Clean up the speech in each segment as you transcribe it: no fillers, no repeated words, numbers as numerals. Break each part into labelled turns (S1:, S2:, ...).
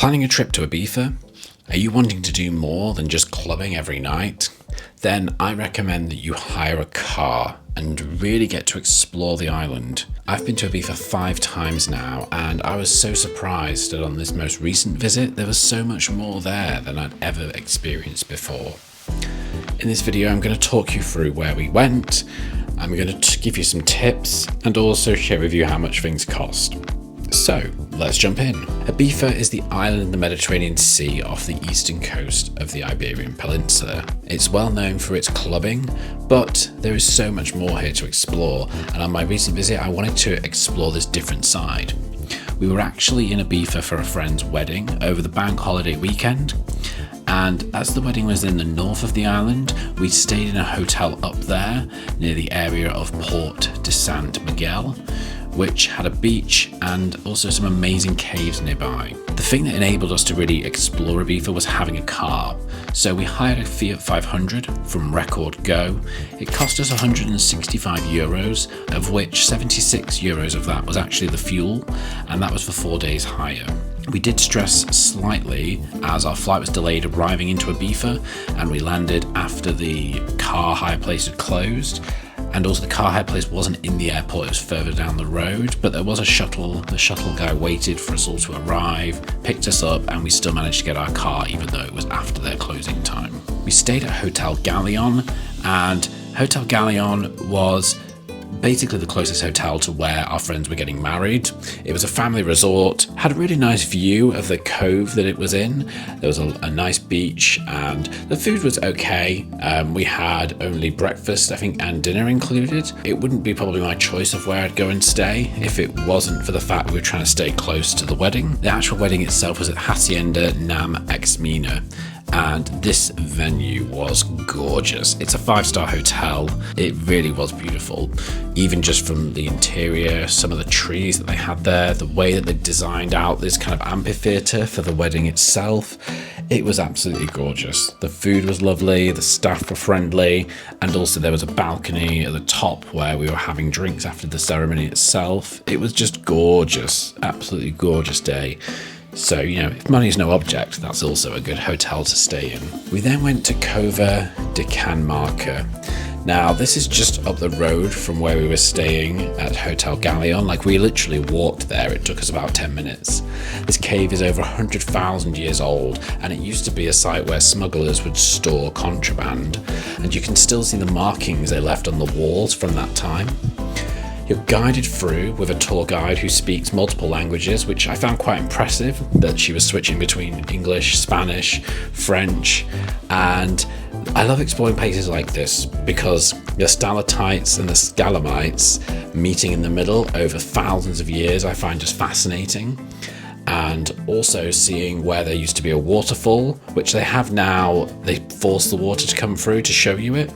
S1: Planning a trip to Ibiza? Are you wanting to do more than just clubbing every night? Then I recommend that you hire a car and really get to explore the island. I've been to Ibiza 5 times now, and I was so surprised that on this most recent visit there was so much more there than I'd ever experienced before. In this video I'm going to talk you through where we went, I'm going to give you some tips and also share with you how much things cost. So, let's jump in. Ibiza is the island in the Mediterranean Sea off the eastern coast of the Iberian Peninsula. It's well known for its clubbing, but there is so much more here to explore, and on my recent visit I wanted to explore this different side. We were actually in Ibiza for a friend's wedding over the bank holiday weekend, and as the wedding was in the north of the island, we stayed in a hotel up there near the area of Port de Sant Miguel, which had a beach and also some amazing caves nearby. The thing that enabled us to really explore Ibiza was having a car. So we hired a Fiat 500 from Record Go. It cost us €165, of which 76 euros of that was actually the fuel, and that was for 4 days hire. We did stress slightly as our flight was delayed arriving into Ibiza, and we landed after the car hire place had closed. And also the car hire place wasn't in the airport, it was further down the road, but there was a shuttle. The shuttle guy waited for us all to arrive, picked us up, and we still managed to get our car even though it was after their closing time. We stayed at Hotel Galeón, and Hotel Galeón was basically the closest hotel to where our friends were getting married. It was a family resort, had a really nice view of the cove that it was in. There was a nice beach and the food was okay. We had only breakfast, I think, and dinner included. It wouldn't be probably my choice of where I'd go and stay if it wasn't for the fact we were trying to stay close to the wedding. The actual wedding itself was at Hacienda Na Xamena, and this venue was gorgeous. It's a 5-star hotel. It really was beautiful, even just from the interior, some of the trees that they had there, the way that they designed out this kind of amphitheatre for the wedding itself. It was absolutely gorgeous. The food was lovely, the staff were friendly, and also there was a balcony at the top where we were having drinks after the ceremony itself. It was just gorgeous, absolutely gorgeous day. So, if money is no object, that's also a good hotel to stay in. We then went to Cova de Can Marçà. Now, this is just up the road from where we were staying at Hotel Galeón. Like, we literally walked there. It took us about 10 minutes. This cave is over 100,000 years old, and it used to be a site where smugglers would store contraband. And you can still see the markings they left on the walls from that time. You're guided through with a tour guide who speaks multiple languages, which I found quite impressive, that she was switching between English, Spanish, French, and I love exploring places like this because the stalactites and the stalagmites meeting in the middle over thousands of years I find just fascinating. And also seeing where there used to be a waterfall, which they have now, they force the water to come through to show you it,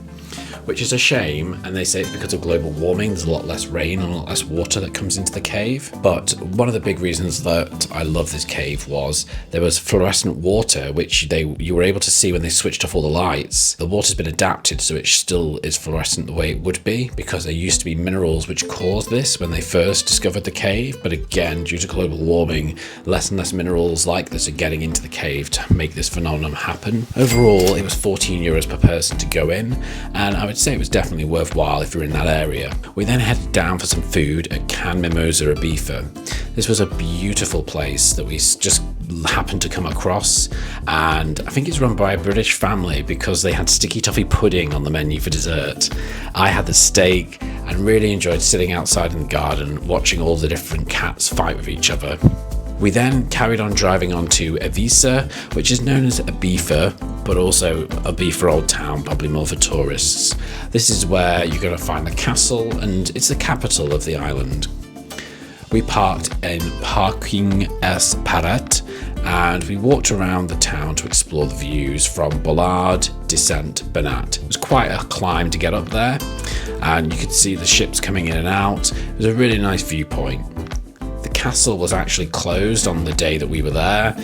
S1: which is a shame, and they say it's because of global warming. There's a lot less rain and a lot less water that comes into the cave. But one of the big reasons that I love this cave was there was fluorescent water, which you were able to see when they switched off all the lights. The water's been adapted so it still is fluorescent the way it would be, because there used to be minerals which caused this when they first discovered the cave. But again, due to global warming, less and less minerals like this are getting into the cave to make this phenomenon happen. Overall, it was €14 per person to go in, and I would say it was definitely worthwhile if you're in that area. We then headed down for some food at Can Mimosa Ibiza. This was a beautiful place that we just happened to come across, and I think it's run by a British family because they had sticky toffee pudding on the menu for dessert. I had the steak and really enjoyed sitting outside in the garden watching all the different cats fight with each other. We then carried on driving on to Ibiza, which is known as Ibiza, but also Ibiza Old Town, probably more for tourists. This is where you're going to find the castle, and it's the capital of the island. We parked in Parking Es Parat, and we walked around the town to explore the views from Cova de Can Marçà. It was quite a climb to get up there, and you could see the ships coming in and out. It was a really nice viewpoint. The castle was actually closed on the day that we were there,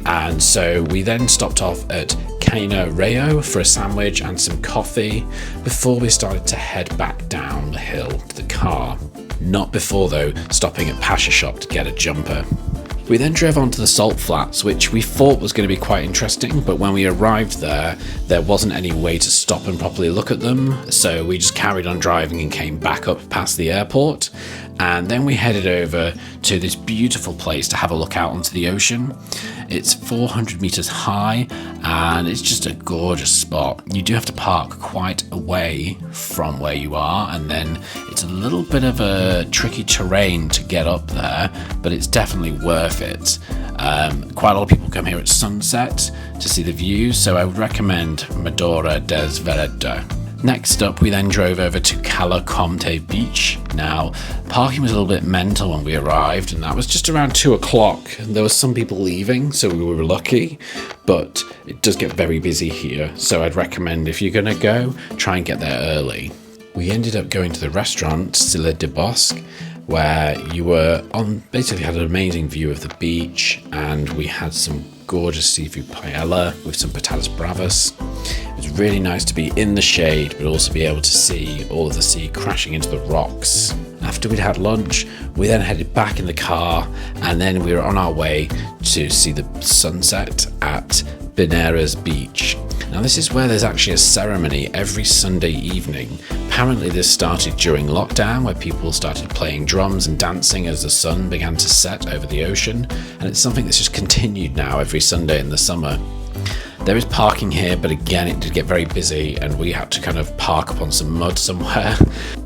S1: and so we then stopped off at Cana Rayo for a sandwich and some coffee before we started to head back down the hill to the car. Not before, though, stopping at Pasha Shop to get a jumper. We then drove on to the salt flats, which we thought was going to be quite interesting, but when we arrived there wasn't any way to stop and properly look at them, so we just carried on driving and came back up past the airport. And then we headed over to this beautiful place to have a look out onto the ocean. It's 400 meters high and it's just a gorgeous spot. You do have to park quite away from where you are, and then it's a little bit of a tricky terrain to get up there, but it's definitely worth it. Quite a lot of people come here at sunset to see the views, so I would recommend Mirador des Vedrà. Next up, we then drove over to Cala Comte beach. Now, parking was a little bit mental when we arrived, and that was just around 2 o'clock. There were some people leaving, so we were lucky, but it does get very busy here. So I'd recommend, if you're gonna go, try and get there early. We ended up going to the restaurant Cala de Bosc, where you were on, basically had an amazing view of the beach, and we had some gorgeous seafood paella with some patatas bravas. It was really nice to be in the shade, but also be able to see all of the sea crashing into the rocks. After we'd had lunch, we then headed back in the car, and then we were on our way to see the sunset at Benirràs beach. Now this is where there's actually a ceremony every Sunday evening. Apparently this started during lockdown, where people started playing drums and dancing as the sun began to set over the ocean, and it's something that's just continued now every Sunday in the summer. There is parking here, but again it did get very busy and we had to kind of park up on some mud somewhere.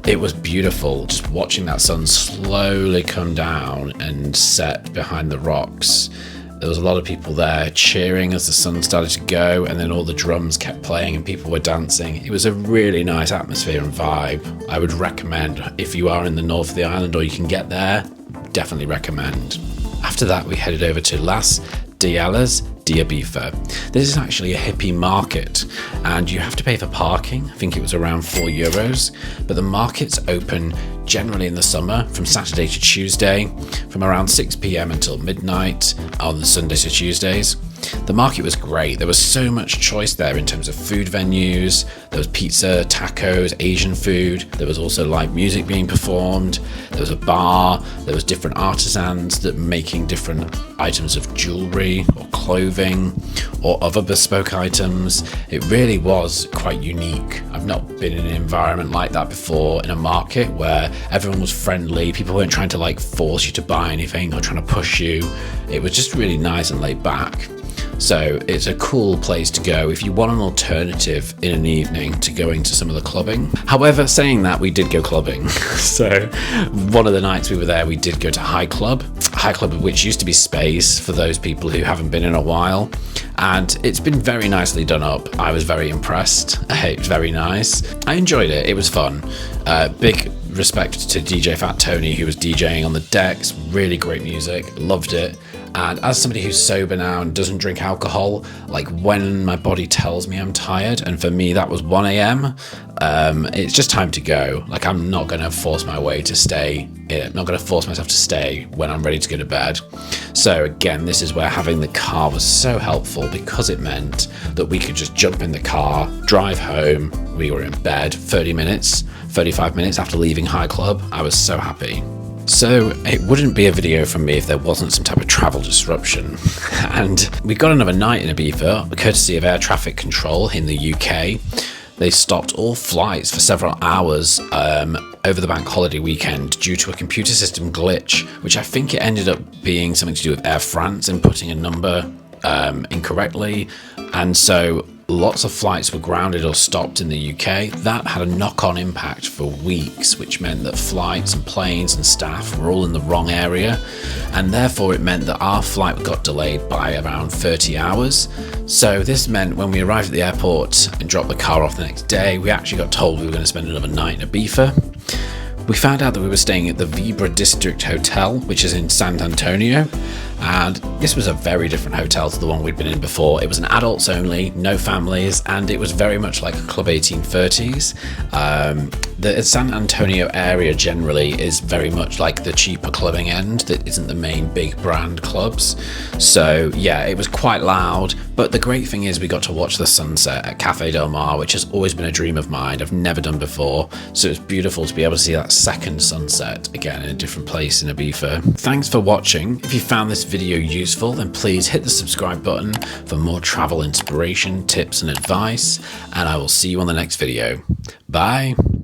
S1: It was beautiful just watching that sun slowly come down and set behind the rocks. There was a lot of people there cheering as the sun started to go, and then all the drums kept playing and people were dancing. It was a really nice atmosphere and vibe. I would recommend, if you are in the north of the island or you can get there, definitely recommend. After that, we headed over to Dalias de Ibiza. This is actually a hippie market, and you have to pay for parking. I think it was around €4, but the market's open generally in the summer from Saturday to Tuesday, from around 6 p.m. until midnight on the Sundays to Tuesdays. The market was great. There was so much choice there in terms of food venues. There was pizza, tacos, Asian food. There was also live music being performed. There was a bar. There was different artisans that were making different items of jewelry or clothing or other bespoke items. It really was quite unique. I've not been in an environment like that before, in a market where everyone was friendly. People weren't trying to like force you to buy anything or trying to push you. It was just really nice and laid back. So it's a cool place to go if you want an alternative in an evening to going to some of the clubbing. However, saying that, we did go clubbing. So one of the nights we were there, we did go to High Club, which used to be Space for those people who haven't been in a while. And it's been very nicely done up. I was very impressed. It was very nice. I enjoyed it. It was fun. Big respect to DJ Fat Tony, who was DJing on the decks. Really great music. Loved it. And as somebody who's sober now and doesn't drink alcohol, like when my body tells me I'm tired, and for me that was 1 a.m, it's just time to go. Like, I'm not going to force my way to stay. I'm not going to force myself to stay when I'm ready to go to bed. So again, this is where having the car was so helpful, because it meant that we could just jump in the car, drive home. We were in bed 35 minutes after leaving High Club. I was so happy. So it wouldn't be a video from me if there wasn't some type of travel disruption. And we got another night in Ibiza, courtesy of air traffic control in the UK. They stopped all flights for several hours over the bank holiday weekend due to a computer system glitch, which I think it ended up being something to do with Air France inputting a number incorrectly. And so lots of flights were grounded or stopped in the UK. That had a knock-on impact for weeks, which meant that flights and planes and staff were all in the wrong area, and therefore it meant that our flight got delayed by around 30 hours. So this meant when we arrived at the airport and dropped the car off the next day, we actually got told we were going to spend another night in Ibiza. We found out that we were staying at the Vibra District hotel, which is in San Antonio, and this was a very different hotel to the one we'd been in before. It was an adults only, no families, and it was very much like a Club 1830s. The San Antonio area generally is very much like the cheaper clubbing end that isn't the main big brand clubs. So yeah, it was quite loud, But the great thing is we got to watch the sunset at Cafe Del Mar, which has always been a dream of mine. I've never done before, so it's beautiful to be able to see that second sunset again in a different place in Ibiza. Thanks for watching. If you found this video useful, then please hit the subscribe button for more travel inspiration, tips and advice, and I will see you on the next video. Bye!